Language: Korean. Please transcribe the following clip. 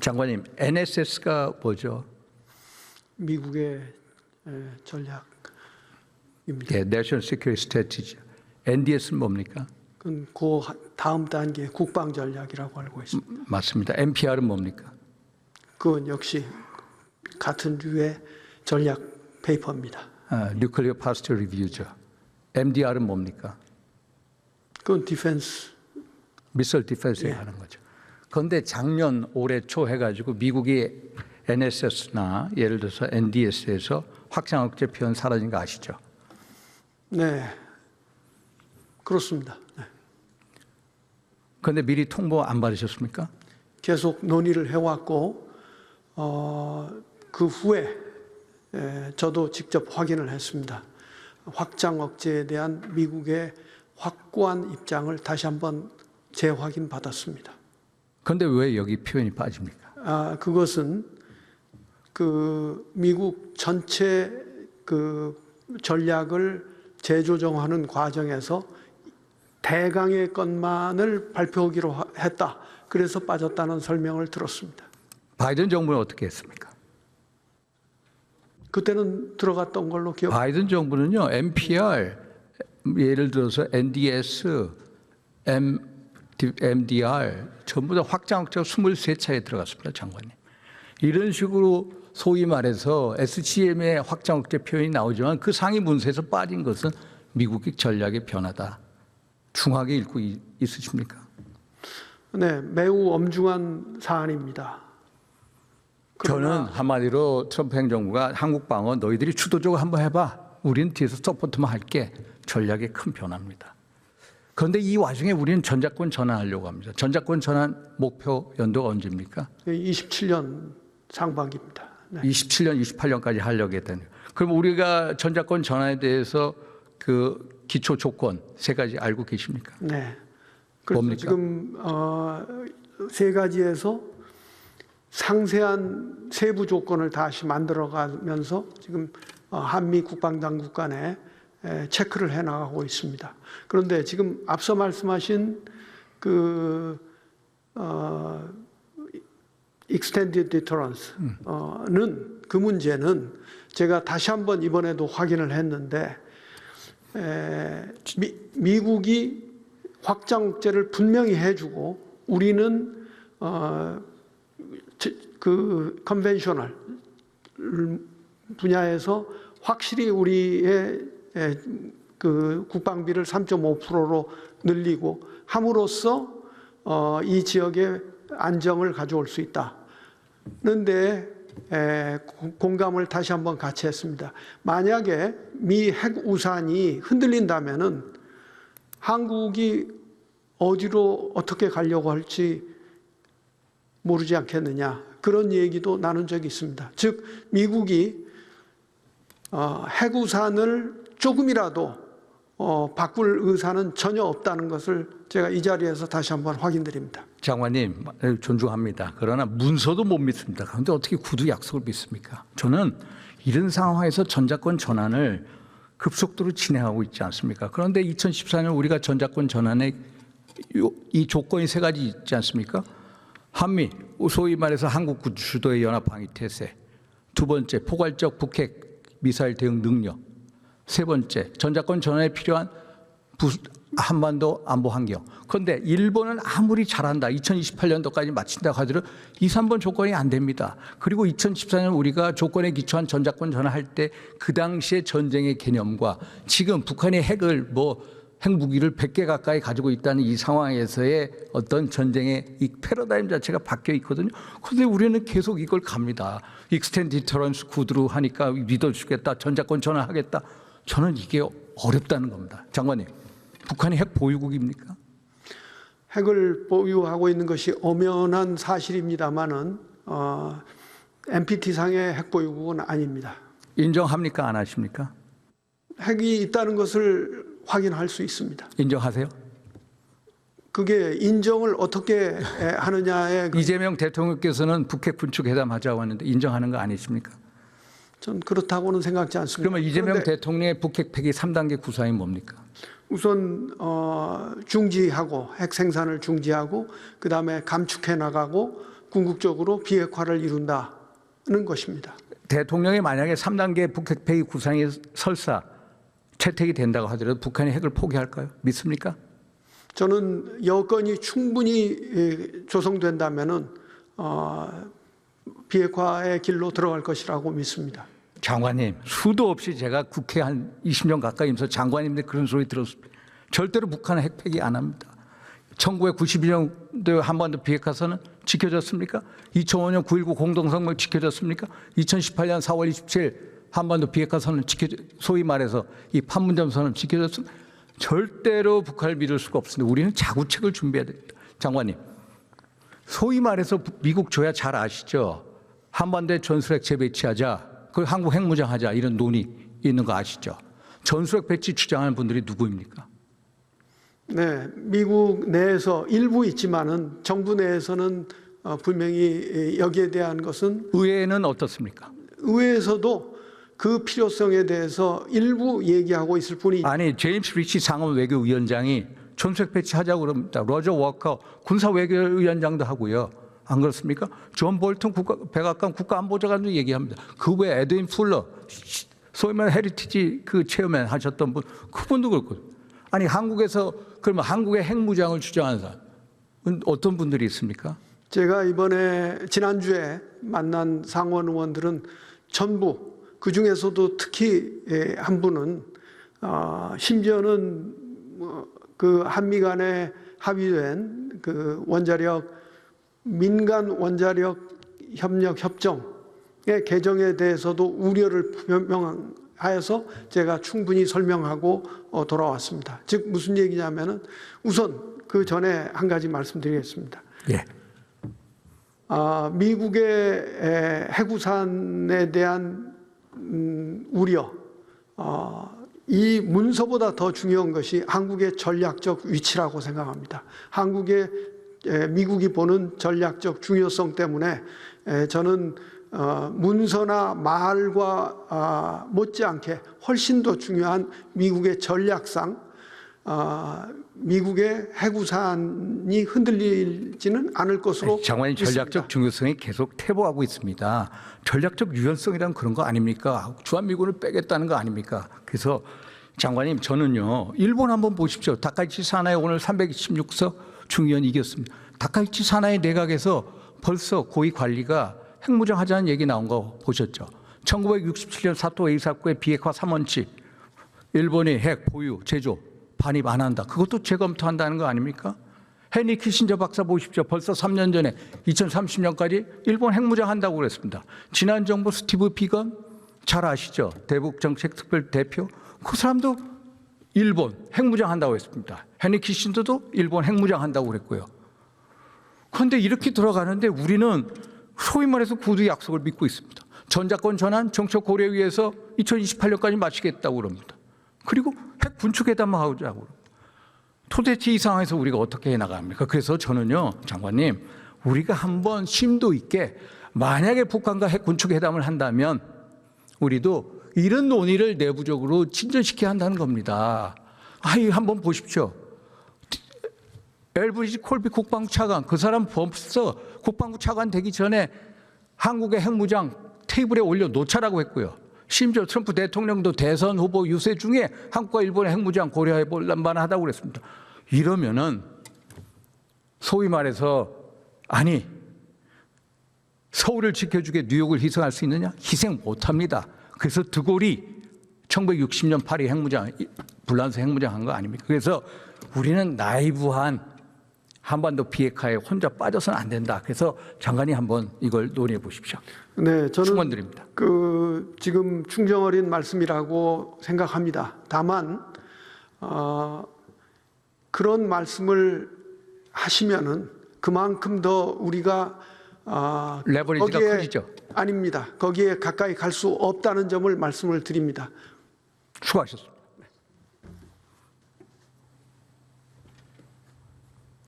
장관님, NSS가 뭐죠? 미국의 전략입니다. 네, National Security Strategy. NDS는 뭡니까? 그건 그 다음 단계 국방 전략이라고 알고 있습니다. 맞습니다. NPR은 뭡니까? 그건 역시 같은 류의 전략 페이퍼입니다. Nuclear Posture Review죠. MDR은 뭡니까? 그건 디펜스. 미사일 디펜스에 하는 거죠. 그런데 작년 올해 초 해가지고 미국이 NSS나 예를 들어서 NDS에서 확장 억제 표현 사라진 거 아시죠? 네, 그렇습니다. 네. 그런데 미리 통보 안 받으셨습니까? 계속 논의를 해왔고 그 후에 저도 직접 확인을 했습니다. 확장 억제에 대한 미국의 확고한 입장을 다시 한번 재확인 받았습니다. 그런데 왜 여기 표현이 빠집니까? 그것은 그 미국 전체 그 전략을 재조정하는 과정에서 대강의 것만을 발표하기로 했다. 그래서 빠졌다는 설명을 들었습니다. 바이든 정부는 어떻게 했습니까? 그때는 들어갔던 걸로 기억. 바이든 정부는요, NPR, 예를 들어서 NDS, MDR 전부 다 확장 억제가 23차에 들어갔습니다, 장관님. 이런 식으로 소위 말해서 SCM의 확장 억제 표현이 나오지만 그 상위 문서에서 빠진 것은 미국의 전략의 변화다. 중하게 읽고 있으십니까? 네, 매우 엄중한 사안입니다. 저는 한마디로 트럼프 행정부가 한국 방어 너희들이 주도적으로 한번 해봐. 우리는 뒤에서 서포트만 할게. 전략의 큰 변화입니다. 그런데 이 와중에 우리는 전작권 전환하려고 합니다. 전작권 전환 목표 연도가 언제입니까? 27년 상반기입니다. 네. 27년, 28년까지 하려고 했다네요. 그럼 우리가 전작권 전환에 대해서 그 기초 조건 세 가지 알고 계십니까? 네. 그래서 뭡니까? 지금 세 가지에서 상세한 세부 조건을 다시 만들어가면서 지금 한미 국방당국 간에 체크를 해나가고 있습니다. 그런데 지금 앞서 말씀하신 그 extended deterrence는 그 문제는 제가 다시 한번 이번에도 확인을 했는데 미국이 확장 억제를 분명히 해주고 우리는 그 컨벤셔널 분야에서 확실히 우리의 그 국방비를 3.5%로 늘리고 함으로써 이 지역의 안정을 가져올 수 있다. 그런데 공감을 다시 한번 같이 했습니다. 만약에 미 핵 우산이 흔들린다면은 한국이 어디로 어떻게 가려고 할지 모르지 않겠느냐. 그런 얘기도 나눈 적이 있습니다. 즉 미국이 핵 우산을 조금이라도 바꿀 의사는 전혀 없다는 것을 제가 이 자리에서 다시 한번 확인드립니다. 장관님 존중합니다. 그러나 문서도 못 믿습니다. 그런데 어떻게 구두 약속을 믿습니까? 저는 이런 상황에서 전작권 전환을 급속도로 진행하고 있지 않습니까? 그런데 2014년 우리가 전작권 전환에 이 조건이 세 가지 있지 않습니까? 한미, 소위 말해서 한국 주도의 연합방위태세. 두 번째, 포괄적 북핵 미사일 대응 능력. 세 번째, 전작권 전환에 필요한 한반도 안보 환경. 그런데 일본은 아무리 잘한다. 2028년도까지 마친다고 하더라도 2, 3번 조건이 안 됩니다. 그리고 2014년 우리가 조건에 기초한 전작권 전환할 때 그 당시의 전쟁의 개념과 지금 북한이 핵무기를 100개 가까이 가지고 있다는 이 상황에서의 어떤 전쟁의 이 패러다임 자체가 바뀌어 있거든요. 그런데 우리는 계속 이걸 갑니다. 익스텐드 디터런스 구두로 하니까 믿어주겠다. 전작권 전환하겠다. 저는 이게 어렵다는 겁니다. 장관님, 북한이 핵 보유국입니까? 핵을 보유하고 있는 것이 엄연한 사실입니다만은 NPT상의 핵 보유국은 아닙니다. 인정합니까? 안 하십니까? 핵이 있다는 것을 확인할 수 있습니다. 인정하세요? 그게 인정을 어떻게 하느냐에 이재명 대통령께서는 북핵 군축 회담하자고 하는데 인정하는 거 아니십니까? 전 그렇다고는 생각지 않습니다. 그러면 이재명 대통령의 북핵 폐기 3단계 구상이 뭡니까? 우선 중지하고 핵 생산을 중지하고 그다음에 감축해 나가고 궁극적으로 비핵화를 이룬다는 것입니다. 대통령이 만약에 3단계 북핵 폐기 구상이 설사 채택이 된다고 하더라도 북한이 핵을 포기할까요? 믿습니까? 저는 여건이 충분히 조성된다면은 비핵화의 길로 들어갈 것이라고 믿습니다. 장관님, 수도 없이 제가 국회 한 20년 가까이 있면서 장관님들 그런 소리 들었습니다. 절대로 북한은 핵 폐기 안 합니다. 1992년도 한반도 비핵화선은 지켜졌습니까? 2005년 9.19 공동성명 지켜졌습니까? 2018년 4월 27일 한반도 비핵화선은 소위 말해서 이 판문점선은 지켜졌습니까? 절대로 북한을 믿을 수가 없습니다. 우리는 자구책을 준비해야 됩니다. 장관님, 소위 말해서 미국 조야 잘 아시죠? 한반도에 전술핵 재배치하자, 그 한국 핵무장하자 이런 논의 있는 거 아시죠? 전술핵 배치 주장하는 분들이 누구입니까? 네, 미국 내에서 일부 있지만은 정부 내에서는 분명히 여기에 대한 것은 의회는 어떻습니까? 의회에서도 그 필요성에 대해서 일부 얘기하고 있을 뿐이 아니, 제임스 리치 상원 외교위원장이 전술핵 배치하자고 그럽니다. 로저 워커 군사 외교위원장도 하고요. 안 그렇습니까? 존 볼튼 백악관 국가안보장관도 얘기합니다. 그 외에 에드윈 풀러, 소위 말해 헤리티지 그 체어맨 하셨던 분, 그분도 그렇고. 아니, 한국에서 그러면 한국의 핵무장을 주장하는 사람 어떤 분들이 있습니까? 제가 이번에 지난주에 만난 상원 의원들은 전부 그 중에서도 특히 한 분은 심지어는 그 한미 간에 합의된 그 민간 원자력 협력 협정의 개정에 대해서도 우려를 표명하여서 제가 충분히 설명하고 돌아왔습니다. 즉 무슨 얘기냐면은 우선 그 전에 한 가지 말씀드리겠습니다. 예. 미국의 해구산에 대한 우려, 이 문서보다 더 중요한 것이 한국의 전략적 위치라고 생각합니다. 미국이 보는 전략적 중요성 때문에 저는 문서나 말과 못지않게 훨씬 더 중요한 미국의 전략상 미국의 해구산이 흔들리지는 않을 것으로 장관님, 믿습니다. 전략적 중요성이 계속 퇴보하고 있습니다. 전략적 유연성이란 그런 거 아닙니까? 주한미군을 빼겠다는 거 아닙니까? 그래서 장관님, 저는요, 일본 한번 보십시오. 다카이치 사나이 오늘 326석 중의원 이겼습니다. 다카이치 사나이 내각에서 벌써 고위 관리가 핵무장 하자는 얘기 나온 거 보셨죠? 1967년 사토 에이사쿠의 비핵화 3원칙, 일본이 핵 보유, 제조, 반입 안 한다. 그것도 재검토한다는 거 아닙니까? 헤니 키신저 박사 보십시오. 벌써 3년 전에 2030년까지 일본 핵무장 한다고 그랬습니다. 지난 정부 스티브 비건 잘 아시죠? 대북정책특별 대표. 그 사람도 일본 핵무장 한다고 했습니다. 헤니 키신저도 일본 핵무장 한다고 그랬고요. 그런데 이렇게 들어가는데 우리는 소위 말해서 구두 약속을 믿고 있습니다. 전자권 전환 정책 고려위에서 2028년까지 마치겠다고 그럽니다. 그리고 핵 군축회담을 하자고. 도대체 이 상황에서 우리가 어떻게 해나갑니까? 그래서 저는요, 장관님, 우리가 한번 심도 있게 만약에 북한과 핵 군축회담을 한다면 우리도 이런 논의를 내부적으로 진전시켜야 한다는 겁니다. 한번 보십시오. 엘브리지 콜비 국방부 차관, 그 사람 벌써 국방부 차관 되기 전에 한국의 핵무장 테이블에 올려 놓자라고 했고요. 심지어 트럼프 대통령도 대선 후보 유세 중에 한국과 일본의 핵무장 고려해 볼 만하다고 그랬습니다. 이러면은 소위 말해서 아니 서울을 지켜주게 뉴욕을 희생할 수 있느냐? 희생 못합니다. 그래서 드골이 1960년 파리 핵무장, 불란서 핵무장 한 거 아닙니까? 그래서 우리는 나이브한 한반도 비핵화에 혼자 빠져서는 안 된다. 그래서 장관이 한번 이걸 논의해 보십시오. 네, 저는 충원드립니다. 지금 충정어린 말씀이라고 생각합니다. 다만 그런 말씀을 하시면은 그만큼 더 우리가 레버리지가 커지죠. 아닙니다. 거기에 가까이 갈 수 없다는 점을 말씀을 드립니다. 수고하셨습니다.